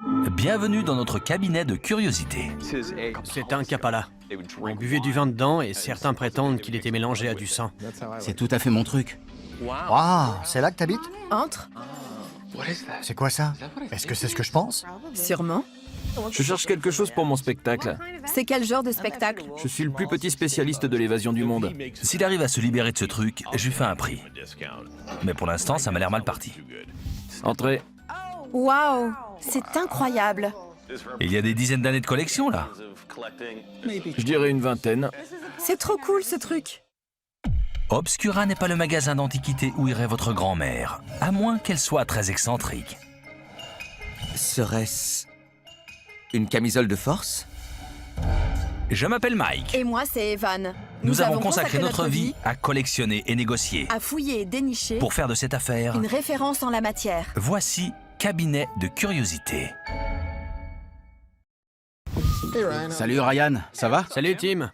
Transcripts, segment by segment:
Bienvenue dans notre cabinet de curiosité. C'est un Kapala. On buvait du vin dedans et certains prétendent qu'il était mélangé à du sang. C'est tout à fait mon truc. Waouh, c'est là que t'habites? Entre, C'est quoi ça? Est-ce que c'est ce que je pense? sûrement. Je cherche quelque chose pour mon spectacle. C'est quel genre de spectacle? Je suis le plus petit spécialiste de l'évasion du monde. S'il arrive à se libérer de ce truc, je lui fais un prix. Mais pour l'instant, ça m'a l'air mal parti. Entrez. Waouh, c'est incroyable. Il y a des dizaines d'années de collection, là. Je dirais une vingtaine. C'est trop cool ce truc. Obscura n'est pas le magasin d'antiquités où irait votre grand-mère, à moins qu'elle soit très excentrique. Serait-ce une camisole de force? Je m'appelle Mike. Et moi, c'est Evan. Nous avons consacré notre vie à collectionner et négocier. à fouiller et dénicher Pour faire de cette affaire, une référence en la matière. voici Cabinet de curiosité. Salut Ryan, ça va? Salut Tim.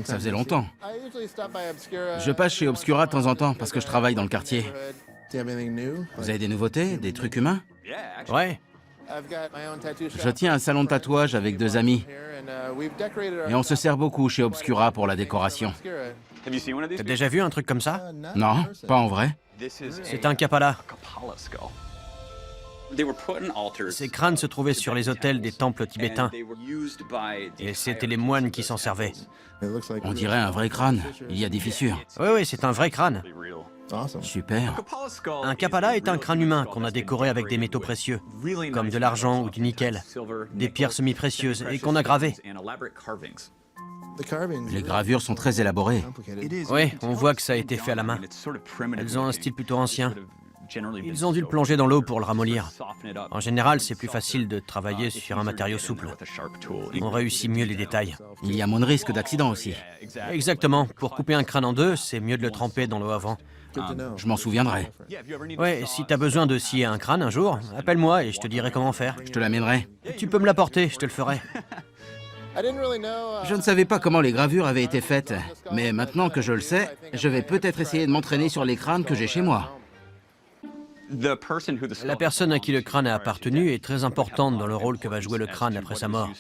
Ça faisait longtemps. Je passe chez Obscura de temps en temps parce que je travaille dans le quartier. Vous avez des nouveautés, des trucs humains? Ouais, Je tiens un salon de tatouage avec 2 amis et on se sert beaucoup chez Obscura pour la décoration. t'as déjà vu un truc comme ça? Non, pas en vrai. C'est un Kapala. Ces crânes se trouvaient sur les autels des temples tibétains et c'était les moines qui s'en servaient. On dirait un vrai crâne. Il y a des fissures. Oui, c'est un vrai crâne. Super. Un Kapala est un crâne humain qu'on a décoré avec des métaux précieux, comme de l'argent ou du nickel, des pierres semi-précieuses et qu'on a gravé. Les gravures sont très élaborées. Oui, on voit que ça a été fait à la main. Elles ont un style plutôt ancien. Ils ont dû le plonger dans l'eau pour le ramollir. En général, c'est plus facile de travailler sur un matériau souple. On réussit mieux les détails. Il y a moins de risque d'accident aussi. Exactement. Pour couper un crâne en deux, c'est mieux de le tremper dans l'eau avant. Je m'en souviendrai. Ouais, si t'as besoin de scier un crâne un jour, appelle-moi et je te dirai comment faire. Je te l'amènerai. Tu peux me l'apporter, je te le ferai. Je ne savais pas comment les gravures avaient été faites, mais maintenant que je le sais, je vais peut-être essayer de m'entraîner sur les crânes que j'ai chez moi. La personne à qui le crâne a appartenu est très importante dans le rôle que va jouer le crâne après sa mort.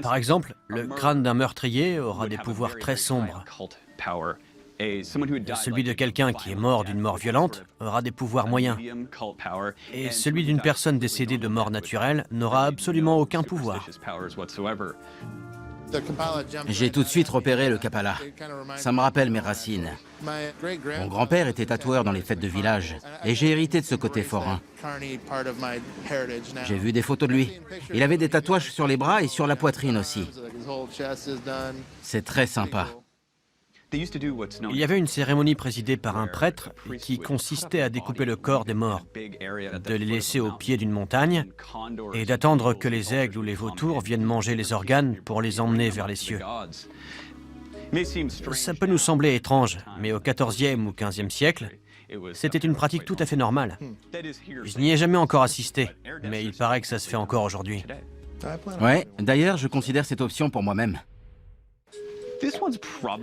Par exemple, le crâne d'un meurtrier aura des pouvoirs très sombres. Celui de quelqu'un qui est mort d'une mort violente aura des pouvoirs moyens. Et celui d'une personne décédée de mort naturelle n'aura absolument aucun pouvoir. J'ai tout de suite repéré le Kapala. Ça me rappelle mes racines. Mon grand-père était tatoueur dans les fêtes de village et j'ai hérité de ce côté forain. J'ai vu des photos de lui. Il avait des tatouages sur les bras et sur la poitrine aussi. C'est très sympa. Il y avait une cérémonie présidée par un prêtre qui consistait à découper le corps des morts, de les laisser au pied d'une montagne et d'attendre que les aigles ou les vautours viennent manger les organes pour les emmener vers les cieux. Ça peut nous sembler étrange, mais au XIVe ou XVe siècle, c'était une pratique tout à fait normale. Je n'y ai jamais encore assisté, mais il paraît que ça se fait encore aujourd'hui. Ouais, d'ailleurs, je considère cette option pour moi-même.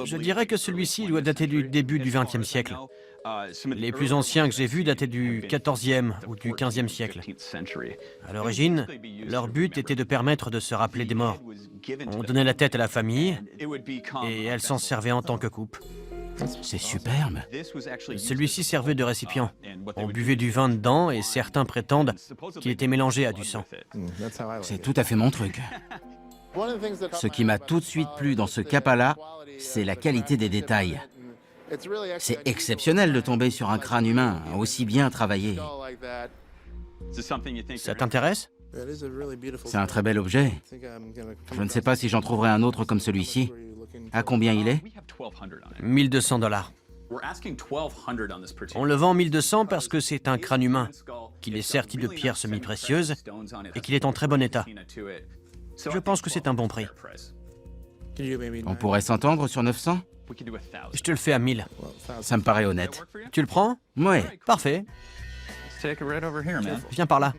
Je dirais que celui-ci doit dater du début du XXe siècle. Les plus anciens que j'ai vus dataient du XIVe ou du XVe siècle. À l'origine, leur but était de permettre de se rappeler des morts. On donnait la tête à la famille et elle s'en servait en tant que coupe. C'est superbe. Celui-ci servait de récipient. On buvait du vin dedans et certains prétendent qu'il était mélangé à du sang. C'est tout à fait mon truc. Ce qui m'a tout de suite plu dans ce Kapala, c'est la qualité des détails. C'est exceptionnel de tomber sur un crâne humain aussi bien travaillé. Ça t'intéresse? C'est un très bel objet. Je ne sais pas si j'en trouverai un autre comme celui-ci. À combien il est? 1200 $. On le vend 1200 parce que c'est un crâne humain, qu'il est serti de pierres semi-précieuses et qu'il est en très bon état. Je pense que c'est un bon prix. On pourrait s'entendre sur 900? Je te le fais à 1000. Ça me paraît honnête. Tu le prends? Ouais. Parfait. Viens par là.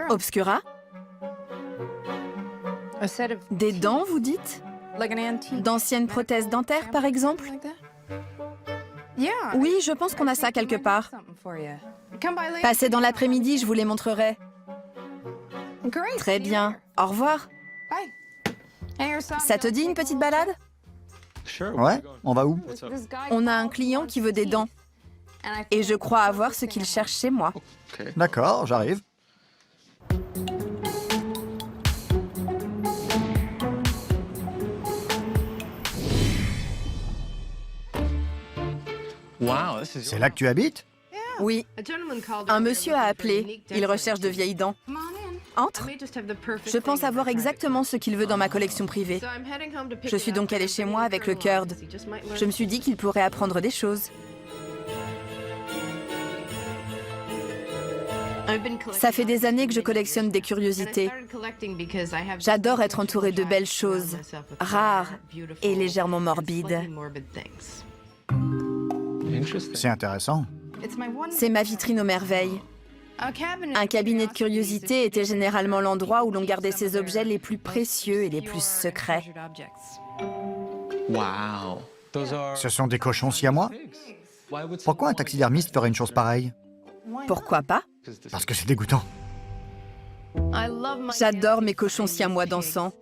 Obscura? Des dents, vous dites? D'anciennes prothèses dentaires, par exemple? Oui, je pense qu'on a ça quelque part. Passez dans l'après-midi, je vous les montrerai. Très bien. Au revoir. Ça te dit une petite balade? Ouais, on va où? On a un client qui veut des dents. Et je crois avoir ce qu'il cherche chez moi. D'accord, j'arrive. C'est là que tu habites? Oui, un monsieur a appelé. Il recherche de vieilles dents. Entre. Je pense avoir exactement ce qu'il veut dans ma collection privée. Je suis donc allée chez moi avec le curd. Je me suis dit qu'il pourrait apprendre des choses. Ça fait des années que je collectionne des curiosités. J'adore être entourée de belles choses, rares et légèrement morbides. C'est intéressant. C'est ma vitrine aux merveilles. Un cabinet de curiosités était généralement l'endroit où l'on gardait ses objets les plus précieux et les plus secrets. Ce sont des cochons siamois? Pourquoi un taxidermiste ferait une chose pareille? Pourquoi pas? Parce que c'est dégoûtant. J'adore mes cochons siamois dansants.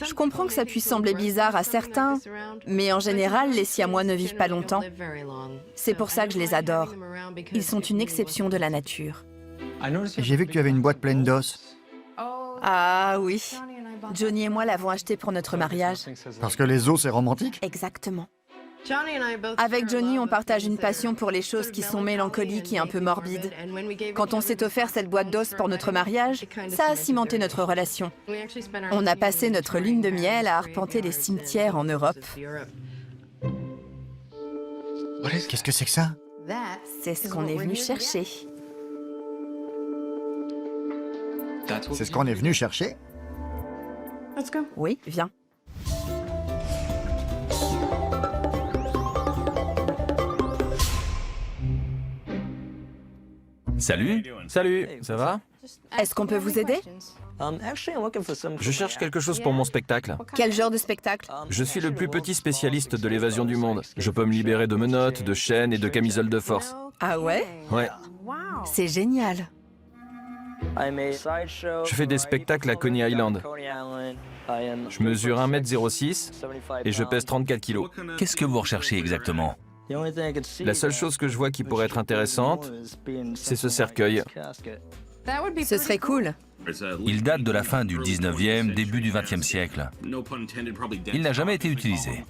Je comprends que ça puisse sembler bizarre à certains, mais en général, les siamois ne vivent pas longtemps. C'est pour ça que je les adore. Ils sont une exception de la nature. J'ai vu que tu avais une boîte pleine d'os. Ah oui. Johnny et moi l'avons acheté pour notre mariage. Parce que les os, c'est romantique? Exactement. Avec Johnny, on partage une passion pour les choses qui sont mélancoliques et un peu morbides. Quand on s'est offert cette boîte d'os pour notre mariage, ça a cimenté notre relation. On a passé notre lune de miel à arpenter les cimetières en Europe. Qu'est-ce que c'est que ça? C'est ce qu'on est venu chercher. C'est ce qu'on est venu chercher? Oui, viens. Salut. Salut, ça va? Est-ce qu'on peut vous aider? Je cherche quelque chose pour mon spectacle. Quel genre de spectacle? Je suis le plus petit spécialiste de l'évasion du monde. Je peux me libérer de menottes, de chaînes et de camisoles de force. Ah ouais? Ouais. C'est génial. Je fais des spectacles à Coney Island. Je mesure 1m06 et je pèse 34 kilos. Qu'est-ce que vous recherchez exactement? La seule chose que je vois qui pourrait être intéressante, c'est ce cercueil. Ce serait cool. Il date de la fin du 19e, début du 20e siècle. Il n'a jamais été utilisé.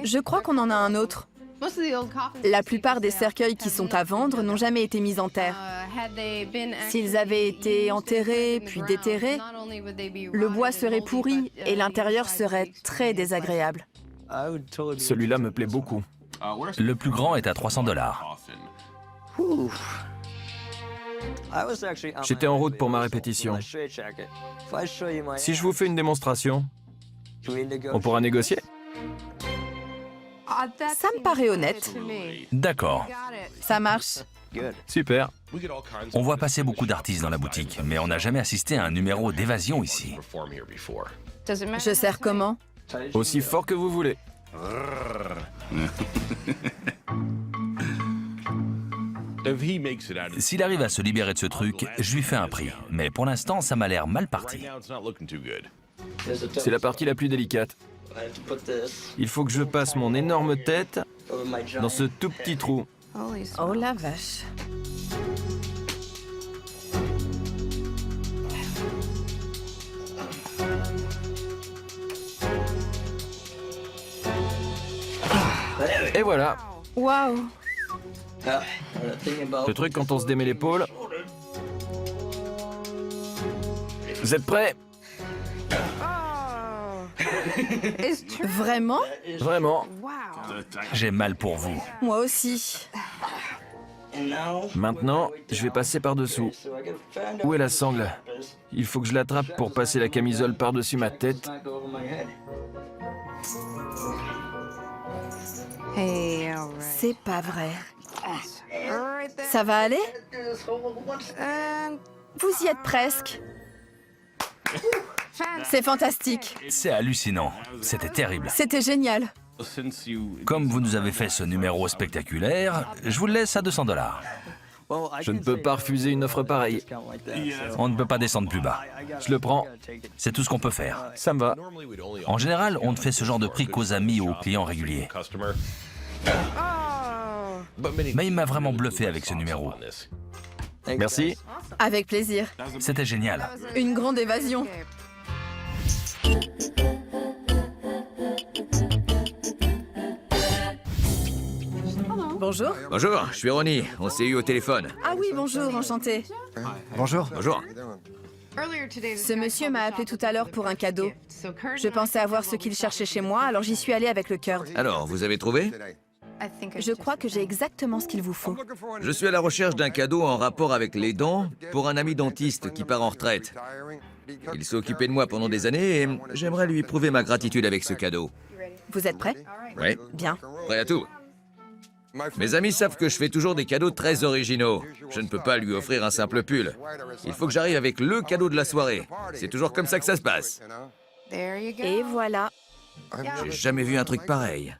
Je crois qu'on en a un autre. La plupart des cercueils qui sont à vendre n'ont jamais été mis en terre. S'ils avaient été enterrés puis déterrés, le bois serait pourri et l'intérieur serait très désagréable. Celui-là me plaît beaucoup. Le plus grand est à $300. J'étais en route pour ma répétition. Si je vous fais une démonstration, on pourra négocier? Ça me paraît honnête. D'accord. Ça marche. Super. On voit passer beaucoup d'artistes dans la boutique, mais on n'a jamais assisté à un numéro d'évasion ici. Je sers comment? Aussi fort que vous voulez. S'il arrive à se libérer de ce truc, je lui fais un prix. Mais pour l'instant, ça m'a l'air mal parti. C'est la partie la plus délicate. Il faut que je passe mon énorme tête dans ce tout petit trou. Oh la vache. Et voilà. Waouh. Le truc quand on se démet l'épaule. Vous êtes prêts? Vraiment? Vraiment. J'ai mal pour vous. Moi aussi. Maintenant, je vais passer par-dessous. Où est la sangle? Il faut que je l'attrape pour passer la camisole par-dessus ma tête. C'est pas vrai. Ça va aller? Vous y êtes presque. C'est fantastique. C'est hallucinant. C'était terrible. C'était génial. Comme vous nous avez fait ce numéro spectaculaire, je vous le laisse à 200 $. Je ne peux pas refuser une offre pareille. On ne peut pas descendre plus bas. Je le prends. C'est tout ce qu'on peut faire. Ça me va. En général, on ne fait ce genre de prix qu'aux amis ou aux clients réguliers. Mais il m'a vraiment bluffé avec ce numéro. Merci. Avec plaisir. C'était génial. Une grande évasion. Bonjour. Bonjour, je suis Ronnie. On s'est eu au téléphone. Ah oui, bonjour, enchanté. Bonjour. Bonjour. Ce monsieur m'a appelé tout à l'heure pour un cadeau. Je pensais avoir ce qu'il cherchait chez moi, alors j'y suis allée avec le cœur. Alors, vous avez trouvé? Je crois que j'ai exactement ce qu'il vous faut. Je suis à la recherche d'un cadeau en rapport avec les dents pour un ami dentiste qui part en retraite. Il s'est occupé de moi pendant des années et j'aimerais lui prouver ma gratitude avec ce cadeau. Vous êtes prêt? Oui, Bien. prêt à tout. Mes amis savent que je fais toujours des cadeaux très originaux. Je ne peux pas lui offrir un simple pull. Il faut que j'arrive avec le cadeau de la soirée. C'est toujours comme ça que ça se passe. Et voilà. J'ai jamais vu un truc pareil.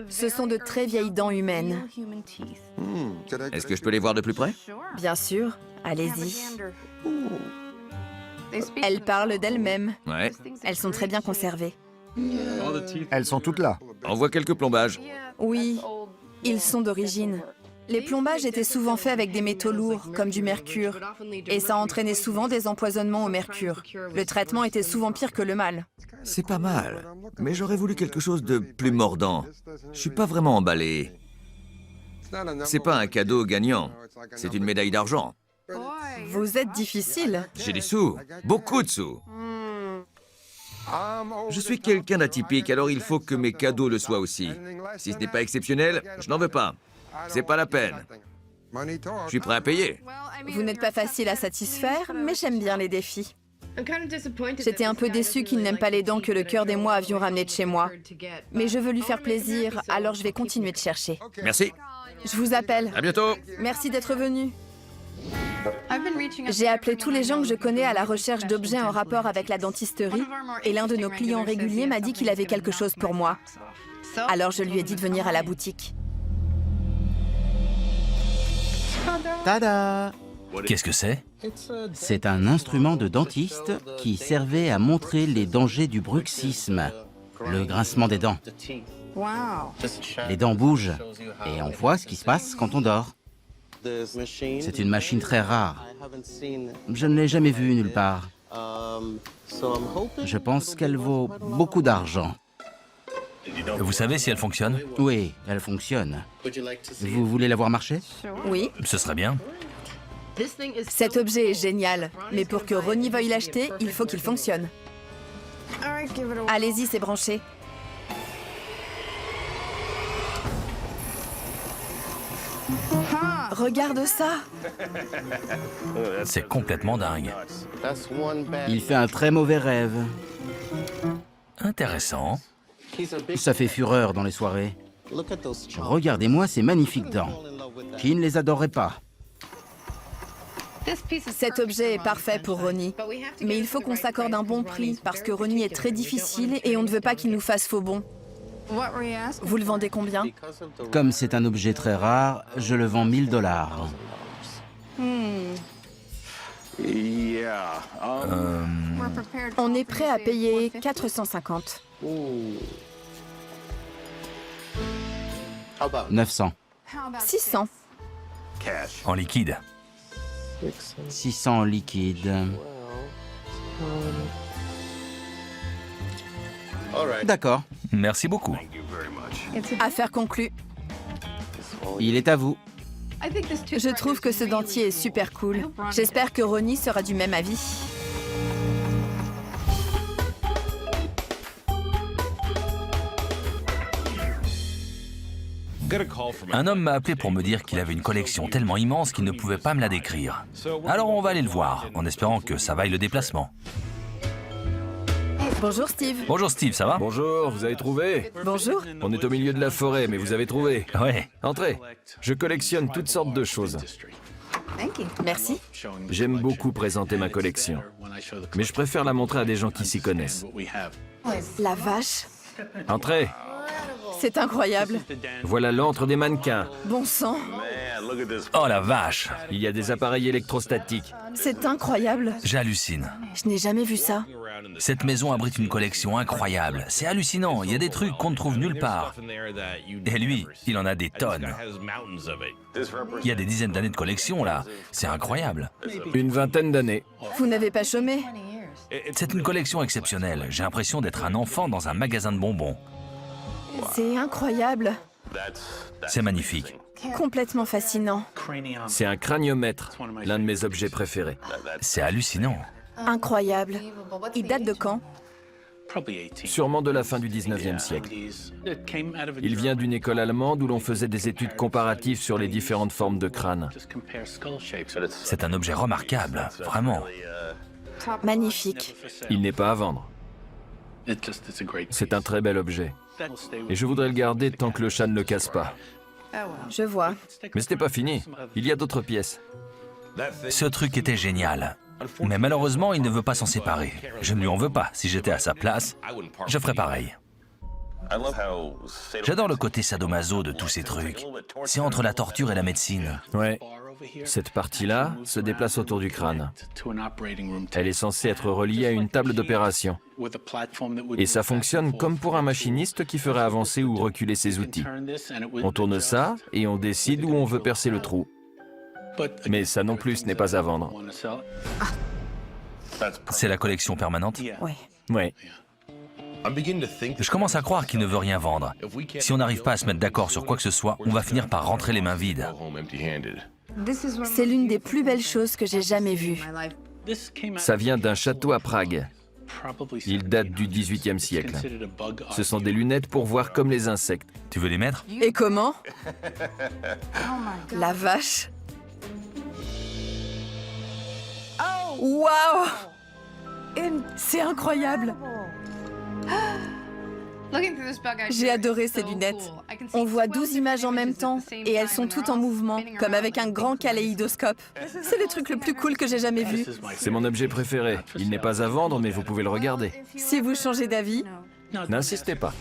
Ce sont de très vieilles dents humaines. Est-ce que je peux les voir de plus près? Bien sûr. Allez-y. Elles parlent d'elles-mêmes. Ouais. Elles sont très bien conservées. Elles sont toutes là. On voit quelques plombages. Oui, ils sont d'origine. Les plombages étaient souvent faits avec des métaux lourds, comme du mercure. Et ça entraînait souvent des empoisonnements au mercure. Le traitement était souvent pire que le mal. C'est pas mal, mais j'aurais voulu quelque chose de plus mordant. Je suis pas vraiment emballé. C'est pas un cadeau gagnant, c'est une médaille d'argent. Vous êtes difficile. J'ai des sous, beaucoup de sous. Je suis quelqu'un d'atypique, alors il faut que mes cadeaux le soient aussi. Si ce n'est pas exceptionnel, je n'en veux pas. C'est pas la peine. Je suis prêt à payer. Vous n'êtes pas facile à satisfaire, mais j'aime bien les défis. J'étais un peu déçue qu'il n'aime pas les dents que le cœur et moi avions ramenées de chez moi. Mais je veux lui faire plaisir, alors je vais continuer de chercher. Merci, Je vous appelle. à bientôt. Merci d'être venu. J'ai appelé tous les gens que je connais à la recherche d'objets en rapport avec la dentisterie, et l'un de nos clients réguliers m'a dit qu'il avait quelque chose pour moi. Alors je lui ai dit de venir à la boutique. Tada! Qu'est-ce que c'est? C'est un instrument de dentiste qui servait à montrer les dangers du bruxisme, le grincement des dents. Les dents bougent et on voit ce qui se passe quand on dort. C'est une machine très rare. Je ne l'ai jamais vue nulle part. Je pense qu'elle vaut beaucoup d'argent. Vous savez si elle fonctionne? Oui, elle fonctionne. Vous voulez la voir marcher? Oui, Ce serait bien. cet objet est génial, mais pour que Ronnie veuille l'acheter, il faut qu'il fonctionne. Allez-y, c'est branché. Regarde ça! C'est complètement dingue. Il fait un très mauvais rêve. Intéressant. Ça fait fureur dans les soirées. Regardez-moi ces magnifiques dents. Qui ne les adorerait pas? Cet objet est parfait pour Ronnie. Mais il faut qu'on s'accorde un bon prix, parce que Ronnie est très difficile et on ne veut pas qu'il nous fasse faux bond. Vous le vendez combien? Comme c'est un objet très rare, je le vends 1000 $. On est prêt à payer 450. 900. 600. En liquide. 600 en liquide. D'accord, Merci beaucoup. Affaire conclue. il est à vous. Je trouve que ce dentier est super cool. J'espère que Ronnie sera du même avis. Un homme m'a appelé pour me dire qu'il avait une collection tellement immense qu'il ne pouvait pas me la décrire. Alors on va aller le voir, en espérant que ça vaille le déplacement. Bonjour Steve. Bonjour Steve, ça va? Bonjour, vous avez trouvé? Bonjour. On est au milieu de la forêt, mais vous avez trouvé. Ouais. Entrez. Je collectionne toutes sortes de choses. Merci. J'aime beaucoup présenter ma collection, mais je préfère la montrer à des gens qui s'y connaissent. La vache, Entrez, c'est incroyable. voilà l'antre des mannequins. Bon sang, Oh la vache! Il y a des appareils électrostatiques. c'est incroyable. J'hallucine. Je n'ai jamais vu ça. Cette maison abrite une collection incroyable. C'est hallucinant, il y a des trucs qu'on ne trouve nulle part. Et lui, il en a des tonnes. Il y a des dizaines d'années de collection là. C'est incroyable. Une vingtaine d'années. Vous n'avez pas chômé? C'est une collection exceptionnelle. J'ai l'impression d'être un enfant dans un magasin de bonbons. C'est incroyable. C'est magnifique. Complètement fascinant. C'est un craniomètre, l'un de mes objets préférés. C'est hallucinant. Incroyable. Il date de quand? Sûrement de la fin du 19e siècle. Il vient d'une école allemande où l'on faisait des études comparatives sur les différentes formes de crâne. C'est un objet remarquable, vraiment. Magnifique. Il n'est pas à vendre. C'est un très bel objet. Et je voudrais le garder tant que le chat ne le casse pas. Je vois. Mais c'était pas fini. Il y a d'autres pièces. Ce truc était génial. Mais malheureusement, il ne veut pas s'en séparer. Je ne lui en veux pas. Si j'étais à sa place, je ferais pareil. J'adore le côté sadomaso de tous ces trucs. C'est entre la torture et la médecine. Ouais. Cette partie-là se déplace autour du crâne. Elle est censée être reliée à une table d'opération. Et ça fonctionne comme pour un machiniste qui ferait avancer ou reculer ses outils. On tourne ça et on décide où on veut percer le trou. Mais ça non plus, ce n'est pas à vendre. C'est la collection permanente. Ouais. Ouais. Je commence à croire qu'il ne veut rien vendre. Si on n'arrive pas à se mettre d'accord sur quoi que ce soit, on va finir par rentrer les mains vides. C'est l'une des plus belles choses que j'ai jamais vues. Ça vient d'un château à Prague. Il date du XVIIIe siècle. Ce sont des lunettes pour voir comme les insectes. Tu veux les mettre? Et comment? La vache. Waouh! C'est incroyable. J'ai adoré ces lunettes. On voit 12 images en même temps et elles sont toutes en mouvement, comme avec un grand kaléidoscope. C'est le truc le plus cool que j'ai jamais vu. C'est mon objet préféré. Il n'est pas à vendre, mais vous pouvez le regarder. Si vous changez d'avis, N'insistez pas.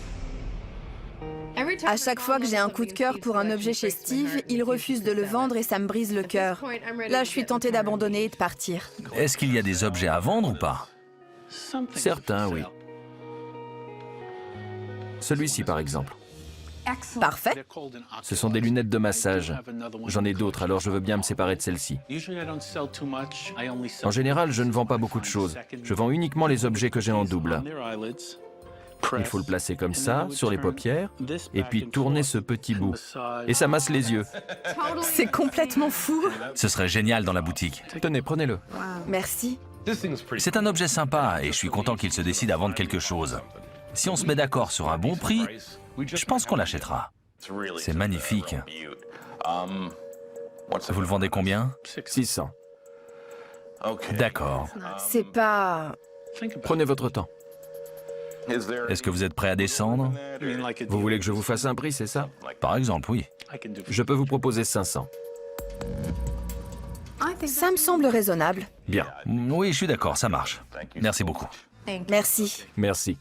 à chaque fois que j'ai un coup de cœur pour un objet chez Steve, il refuse de le vendre et ça me brise le cœur. Là, je suis tentée d'abandonner et de partir. Est-ce qu'il y a des objets à vendre ou pas? Certains, oui. Celui-ci, par exemple. Parfait. Ce sont des lunettes de massage. J'en ai d'autres, alors je veux bien me séparer de celle-ci. En général, je ne vends pas beaucoup de choses. Je vends uniquement les objets que j'ai en double. Il faut le placer comme ça, sur les paupières, et puis tourner ce petit bout. Et ça masse les yeux. C'est complètement fou. Ce serait génial dans la boutique. Tenez, prenez-le. Merci. C'est un objet sympa et je suis content qu'il se décide à vendre quelque chose. Si on se met d'accord sur un bon prix, je pense qu'on l'achètera. C'est magnifique. Vous le vendez combien? 600. D'accord. C'est pas... Prenez votre temps. Est-ce que vous êtes prêt à descendre? Vous voulez que je vous fasse un prix, c'est ça? Par exemple, oui. Je peux vous proposer 500. Ça me semble raisonnable. Bien, Oui, je suis d'accord, ça marche. Merci beaucoup. Merci. merci.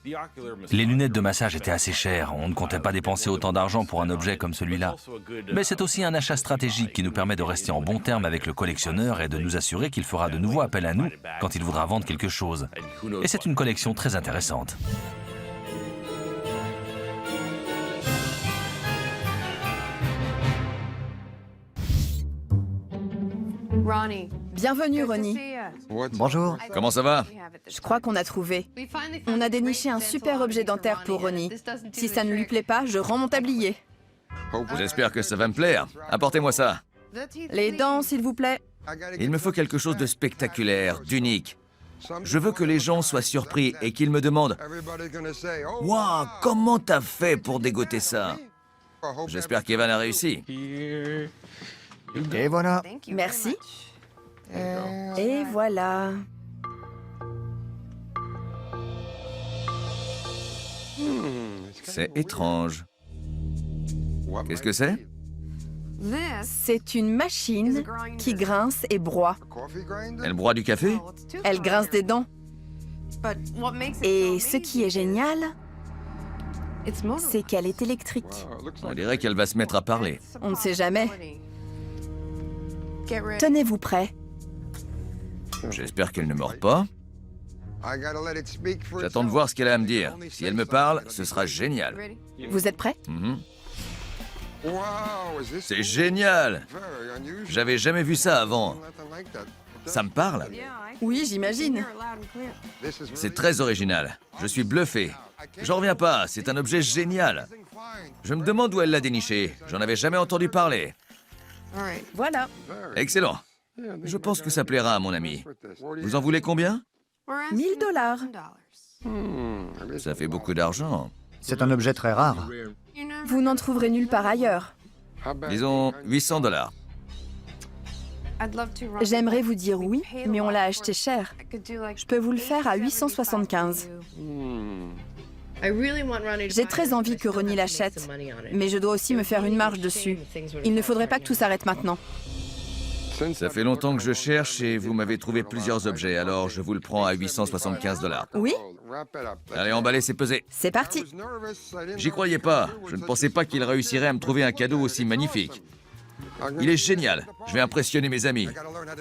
Les lunettes de massage étaient assez chères. On ne comptait pas dépenser autant d'argent pour un objet comme celui-là. Mais c'est aussi un achat stratégique qui nous permet de rester en bon terme avec le collectionneur et de nous assurer qu'il fera de nouveau appel à nous quand il voudra vendre quelque chose. Et c'est une collection très intéressante. Bienvenue, Ronnie. Bonjour. Comment ça va? Je crois qu'on a trouvé. On a déniché un super objet dentaire pour Ronnie. Si ça ne lui plaît pas, je rends mon tablier. J'espère que ça va me plaire. Apportez-moi ça. Les dents, s'il vous plaît. Il me faut quelque chose de spectaculaire, d'unique. Je veux que les gens soient surpris et qu'ils me demandent « Waouh, comment t'as fait pour dégoter ça ?» J'espère qu'Evan a réussi. Et voilà. Merci. Et voilà. C'est étrange. Qu'est-ce que c'est? C'est une machine qui grince et broie. Elle broie du café? Elle grince des dents. Et ce qui est génial, c'est qu'elle est électrique. On dirait qu'elle va se mettre à parler. On ne sait jamais. Tenez-vous prêts. J'espère qu'elle ne mord pas. J'attends de voir ce qu'elle a à me dire. Si elle me parle, ce sera génial. Vous êtes prêts? Mhm. C'est génial! J'avais jamais vu ça avant. Ça me parle? Oui, j'imagine. C'est très original. Je suis bluffé. J'en reviens pas, c'est un objet génial. Je me demande où elle l'a déniché. J'en avais jamais entendu parler. Voilà. Excellent. Je pense que ça plaira à mon ami. Vous en voulez combien? 1000 $. Ça fait beaucoup d'argent. C'est un objet très rare. Vous n'en trouverez nulle part ailleurs. Disons 800 $. J'aimerais vous dire oui, mais on l'a acheté cher. Je peux vous le faire à 875. J'ai très envie que Ronnie l'achète, mais je dois aussi me faire une marge dessus. Il ne faudrait pas que tout s'arrête maintenant. Ça fait longtemps que je cherche et vous m'avez trouvé plusieurs objets, alors je vous le prends à 875 $. Oui? Allez, emballez, c'est pesé. C'est parti. J'y croyais pas. Je ne pensais pas qu'il réussirait à me trouver un cadeau aussi magnifique. Il est génial. Je vais impressionner mes amis.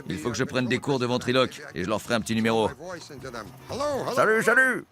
Il faut que je prenne des cours de ventriloque et je leur ferai un petit numéro. Salut, salut!